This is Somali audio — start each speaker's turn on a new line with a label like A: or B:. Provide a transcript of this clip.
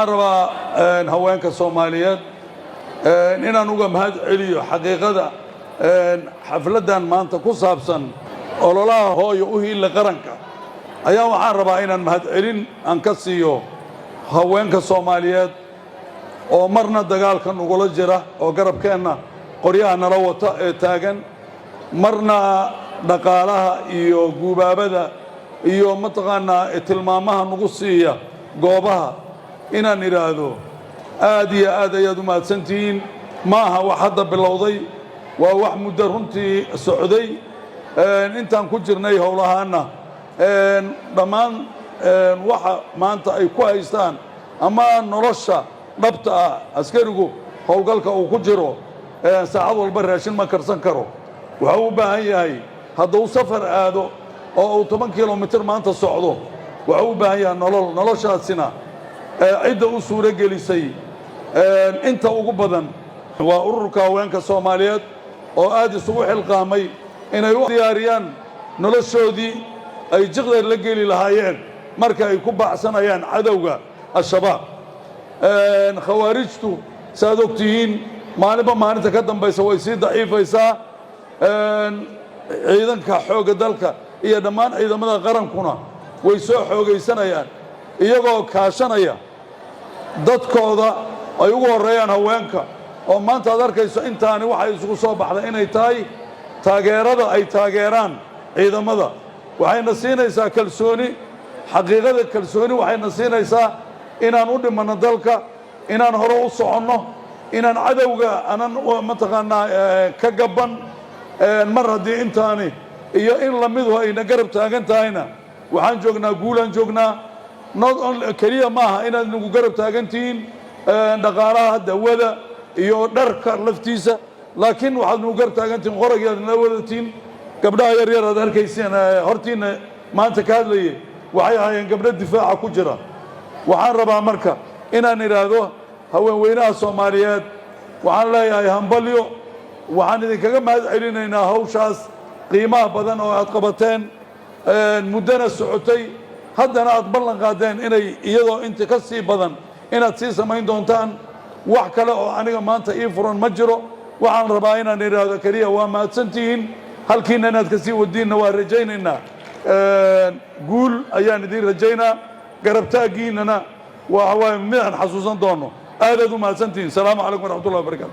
A: waxaan rabaa haweenka Soomaaliyeed inaan uga mahad celiyo xaqiiqada xafladan maanta ku saabsan ololaha hooyo u hiil qaranka ayaa waxaan rabaa inaan mahad celin aan ka siiyo haweenka Soomaaliyeed oo marna dagaalka nugula jira oo garabkeena qoryaha nala wata ee taagan marna dhaqaalaha iyo guubaabada iyo mataqaanaa tilmaamaha nagu siiya goobaha inaan iraahdo aad iyo aad ayaad u mahadsantihiin maaha wax hadda bilowday waa wax muddo runtii socday intaan ku jirnay howlahaana dhammaan waxa maanta ay ku haystaan ama nolosha dhabta ah askarigu howlgalka uu ku jiro saacad walba raashin ma karsan karo waxa uu baahan yahay hadduu safar aado oo uu 10 kilomitir maanta socdo waxa uu baahan yahay noloshaasina cidda u suura gelisay inta ugu badan waa ururka haweenka Soomaaliyeed oo aad isugu xilqaamay inay u diyaariyaan noloshoodii ay jiqdar la geli lahaayeen marka ay ku baxsanayaan cadawga al-shabaab khawaarijtu saadogtihiin maalinba maalinta ka dambaysa way sii daciifaysaa ciidanka xooga dalka iyo dhammaan ciidamada qarankuna way soo xoogaysanayaan iyagoo kaashanaya dadkooda ay ugu horeeyaan haweenka oo maanta aad arkayso intaani waxay isugu soo baxday inay tahay taageerada ay taageeraan ciidamada waxayna siinaysaa kalsooni xaqiiqada kalsooni waxayna siinaysaa inaan u dhimanno dalka inaan hore u soconno inaan cadawga aanan mataqaanaa ka gaban mar haddii intaani iyo in lamidu ayna garab taagan tahayna waxaan joognaa guulaan joognaa keliya maaha inaad nagu garab taagantihiin dhaqaalaha dawada iyo dharka laftiisa laakiin waxaad nagu garab taagantihiin qoragiyaad nala wadatiin gabdhaha yaryar aad arkayseen hortiina maanta ka hadlayay waxay ahaayeen gabdho difaaca ku jira waxaan rabaa marka inaan idhaahdo haweenweynaha Soomaaliyeed waxaan leeyahay hambalyo waxaan idinkaga mahad celinaynaa hawshaas qiimaha badan oo aad qabateen muddana socotay haddana aad ballan qaadeen inay iyadoo inta ka sii badan inaad sii samayn doontaan wax kale oo aniga maanta ii furan ma jiro waxaan rabaa inaan idhaahdo kaliya waa mahadsantihiin halkiina inaad ka sii wadiinna waa rajaynaynaa guul ayaan idin rajaynaa garabtaagiinana waa midaan xasuusan doono aadaad u mahadsantihiin salaamu calaykum waraxmatullahi wabarakaatu